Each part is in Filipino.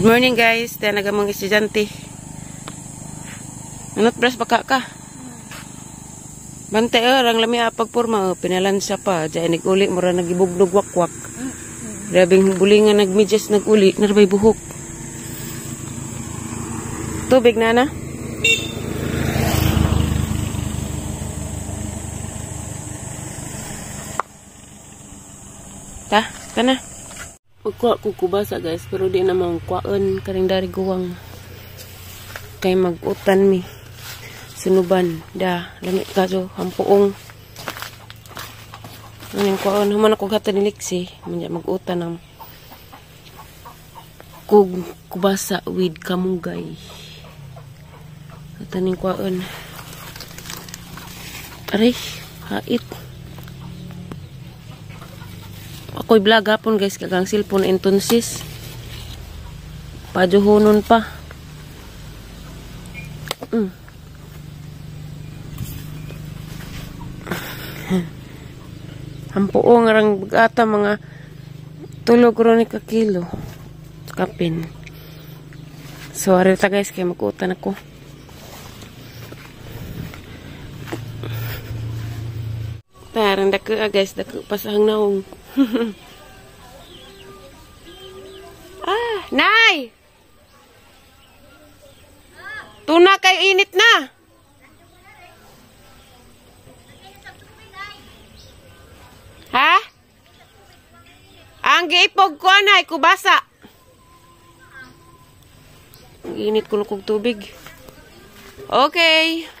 Good morning guys, tayo nagamang estudyante. Anot bras baka ka? Bantay orang lami apagporma, pinalansa pa. Diyan nag-uli, mura nagibugnog wakwak. Grabing bulingan nagmedyas nag-uli, narbay buhok. Tubig na. Kana. Magkuha ko kubasa guys, pero di namang kuhaan karing dari guwang. Kay mag-utan mi. Sunuban, lamit ka so, hampuong. Anong kuhaan, human ako gata ni Lixie. Mag-utan ng kubasa with kamunggay. Kataning kuhaan. Aray, hait. Ako'y vlog hapon guys, kagang cellphone entonsis. Pajuhunon pa. Hampuong arang bagata mga 3 kronika kilo. Kapin. So, arita guys, kaya mag-utan ako. Tarang dako guys, dako pasahang naong. Nay! Tuna kay init na. Ha? Ang giipog ko na kubasa. Ang init ko kog tubig. Okay.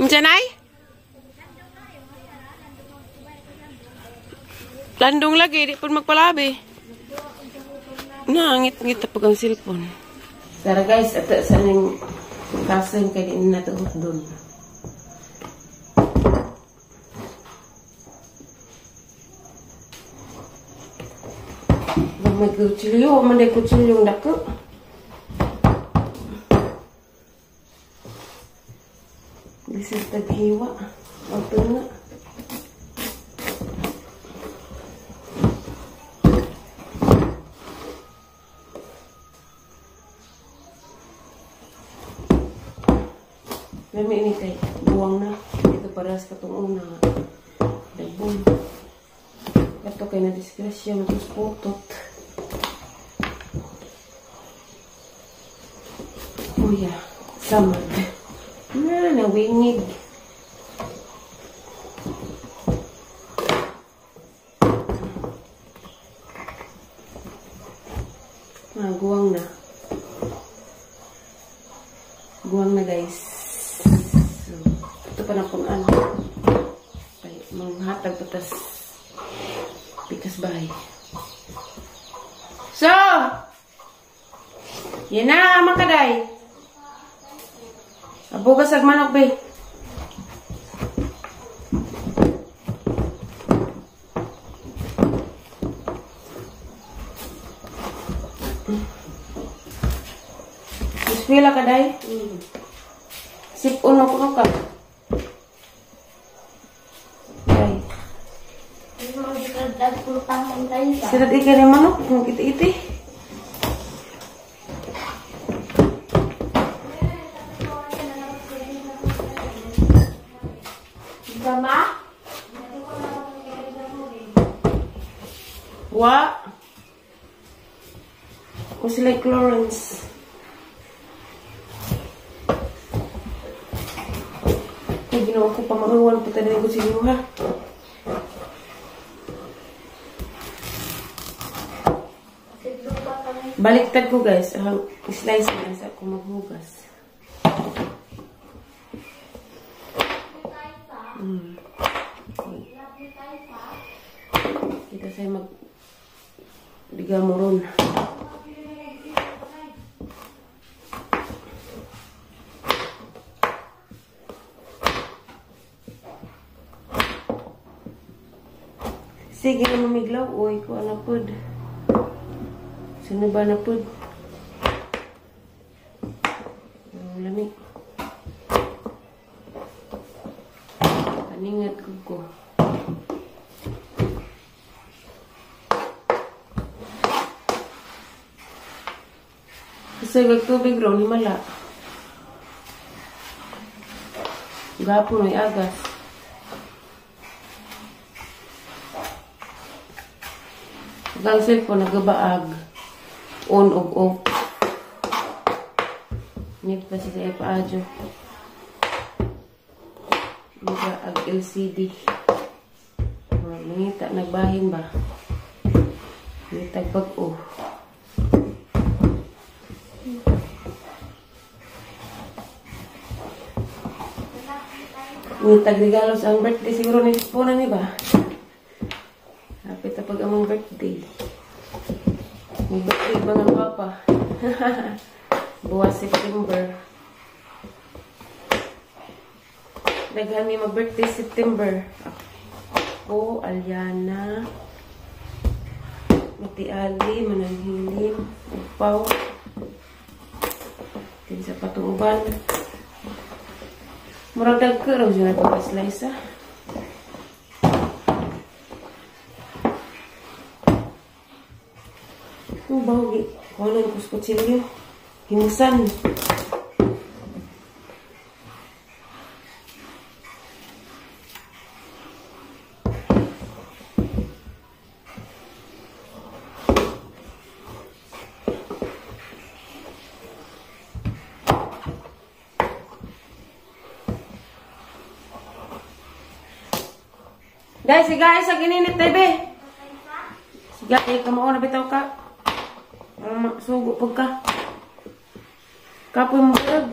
Janay? Landong lagi, di pun magpalabi. Ngit-ngit pag ang cellphone. Tara guys, ito sa nang kasan kay di natuhot doon. May kutsilyo, manday kutsilyong dako. This is taghiwa. Ito nga. Lami ini kay buwang na. Ito paras katong una. Dagbon. Ito kay na-disgrasya na ito putot. Kuya, samad. Nawingig. Guwang na. Guwang na guys. So, ito pa na kung ano. Manghatag patas pikas bahay. So! Yan na, makaday. Abugas ag manok, be. Ispila ka, day? Sipon mo puno ka. Day. Sirad ikan yung manok, kung iti-iti. Sama? Wa? O sila Clarence? Ay, ginawa ko pa maawan. Patadayin ko si Yuha. Baliktad ko guys. Slice na sa ako maghugas. Kita saya magbigamuron. Sige na mamiglaw. Uy, ko na pod. Sino ba na pod? Lamig. Kaningat ko. Sagag tubig ron, himala. Gapon ay agas. Ang cellphone nagabaag. On og off. Need pa siya sa paadyo. Nagabaag LCD. Nangita, nagbahin ba? Nangitag pag-o. Nangitag regalo sa ang birthday. Siguro na ni ba? Hapit na pag among birthday. May birthday ba ng papa? Buwas September. Daghan may mag-birthday September. Ako, Aliana, Mati Ali, Mananghilim, Upaw, din sa Patuuban. Murag dagka raw siya nagpapaslice ah. Ang bawgi. Kung ano yung kuskutsilyo. Himusan. Guys, sa gininit na ibe. Sige, kamo na bitaw ka. Sugo pag ka. Kapoy mo pag.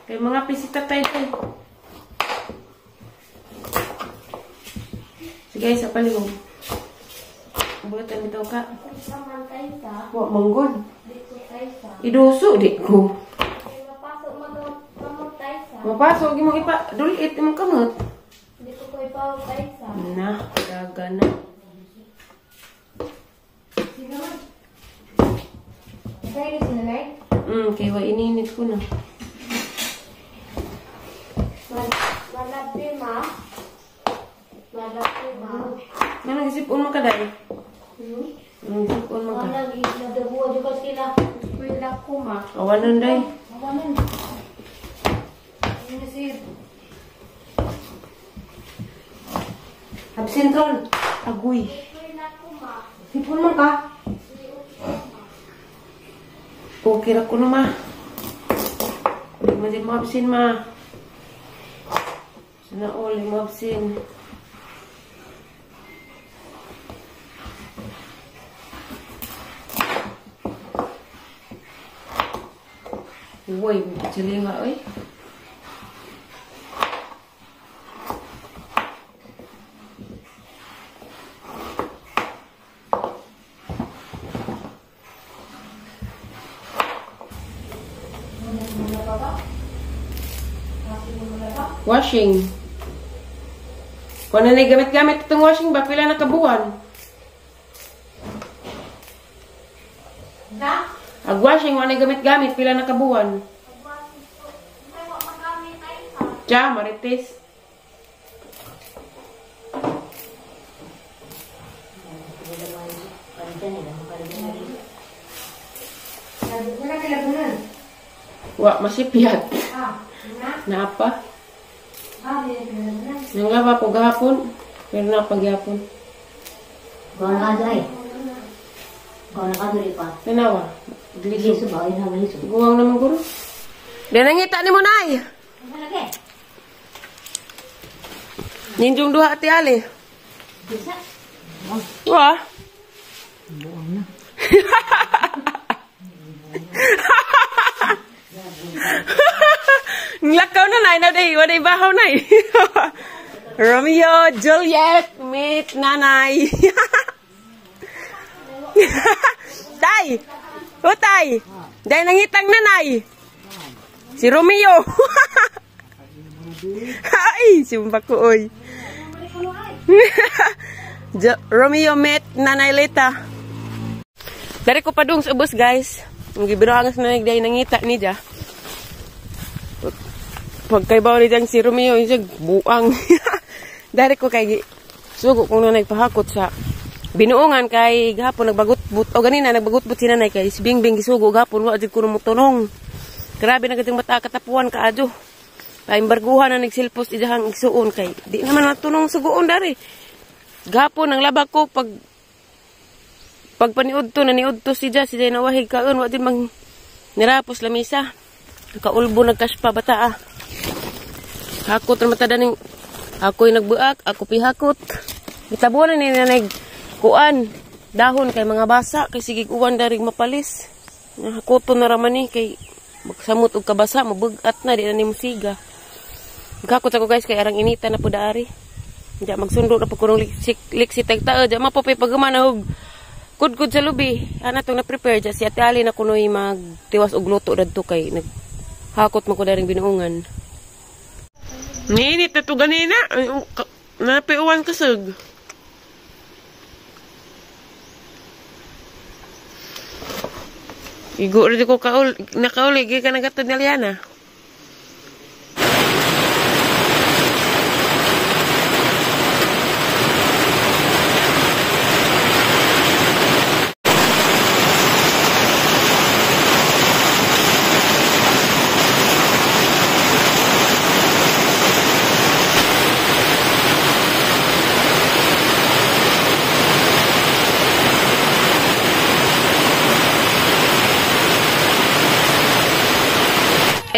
Kaya mga pisita tayo. Sige, sa paligong. Buatan bitaw ka. Wak manggod. Idoso di ko. Mapasok mo ipa, dulit mo kamot. Hindi ko ipawag tayo sa. Na, daga na. Sige man. Kaya rin sinalay? Kaya ininit ko na. Malabi ma. Malabi ma. Ano, isipon mo ka dahil? Isipon mo ka. Malagi, nadabuwa juga sila. Kuya ko ma. Kawanan dahil. Kawanan. Absent ron. Agoy. Sipon mo ka. Okay ra ko na ma. Hindi mo absent ma. Sana all mo absent. Uy, chili nga oy. Washing. Kung ano na gamit-gamit itong washing ba, pila na kabuwan? Na? Ag-washing, kung ano gamit-gamit, pila na kabuwan? Tiya, marites. Wa, masipyat. Napa? Nanglaba ko gahapon, pero napagyapon. Kau nak adai. Kau nak adai pa. Tanawa, Liso ba? Ay na liso. guwang naman guro. Dinangita ni mo nay. Lagi. Ninjong duha ati ali. Bisa. Wah. Buang na. Nglakaw na nay, waday bahaw nay. Romeo, Juliet, meet nanay. Tay! O tay! Dahil nangitang nanay. Si Romeo. Ay, sumba ko oy. Romeo met nanay Leta. Dari ko pa dung sa ubos guys. Ang gibiroangas na nagday nangita ni Dia. Pagkaibaw ni Diyang si Romeo, yung buang. Dari ko kay sugo kung na nagpahakot sa binuungan kay gahapon nagbagot-but o ganina nagbagot-but si nanay kay si Bingbing gisugo gahapon wa jud kuno motunong. Grabe na gating bata katapuan kaadyo. Paimbarguhan na nagsilpos idahang igsuon kay di naman matunong suguon dari. Gahapon ang labag ko pag paniud to naniud to si Jay nawahig kaon wa jud mang nirapos lamisa. Kaulbo nagkaspa bata. Hakot ra mata daning ako'y nagbuak, ako pihakot. Gitabuan ni nanay kuan dahon kay mga basa kay sige uwan darig mapalis. Hakoton na raman ni kay magsamot og kabasa mabugat na di na ni musiga. Gakot ako guys kay arang inita na pud ari. Diya magsundo na pud kurong liksi tagtao diya mapapay pagumana og kudkod sa lubi. Ana tong na prepare diya si Ate Ali na kunoy magtiwas og luto dadto kay naghakot man ko daring binuungan. Ninit na to ganina. Napiuwan kasag. Igo rin ko nakauli. Gaya ka nagatod na Liana.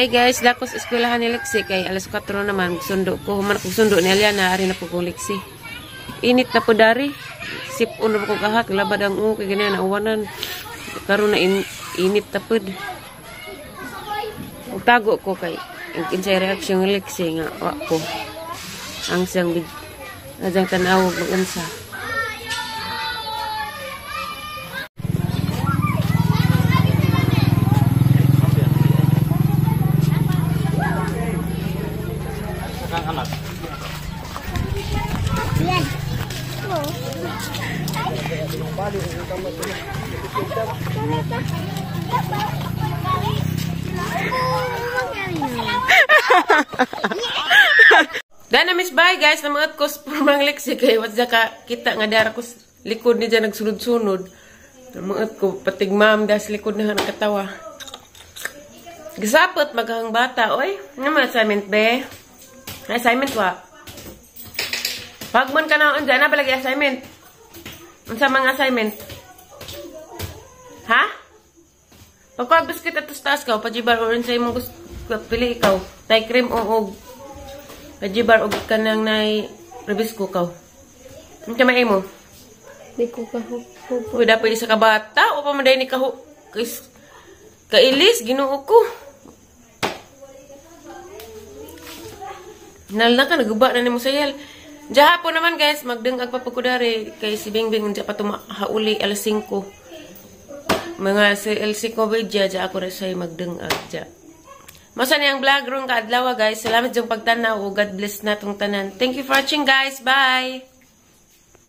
Hey guys, lakos eskwelahan ni Lexi kay alas 4 naman sundo ko. Human ko sundo ni Aliana ari na po kong Lexi. Init na po dari. Sip uno ko kahak labad ang kay ganyan na uwanan. Karon na init ta pud. Utago ko kay kinsay reaksyon ni Lexi nga wa ko. Ang siyang ajang tanaw mag-unsa. Dana miss bye guys, namuot ko purmang Lexi kay wat ka kita nga dara ko likod ni dyan nagsunod-sunod. Namuot ko patig ma'am das likod na nakatawa. Gisapot maghang bata oy. Nga assignment be? Assignment wa. Pagman ka na on dyan na palagi assignment. Unsa mga assignment? Ha? Pagka-biscuit at taas ka, pajibar o rin sa imong gusto pili ikaw. Tay cream o pajibar o kanang nay rebisco ka. Ang kamay mo? Di ko kahuk. Uy, dapat isa ka bata o pamaday ni kailis, ginuo ko. Nalala ka, naguba na ni mo sayal. Diya hapon naman guys, magdengag pa po ko dari kay si Bingbing diya pa tumahauli alas 5. Mga LC ko diya ako rin sa'yo magdengag diya. Masa niyang vlog ron ka adlaw guys. Salamat yung pagtanaw. God bless na tong tanan. Thank you for watching guys. Bye!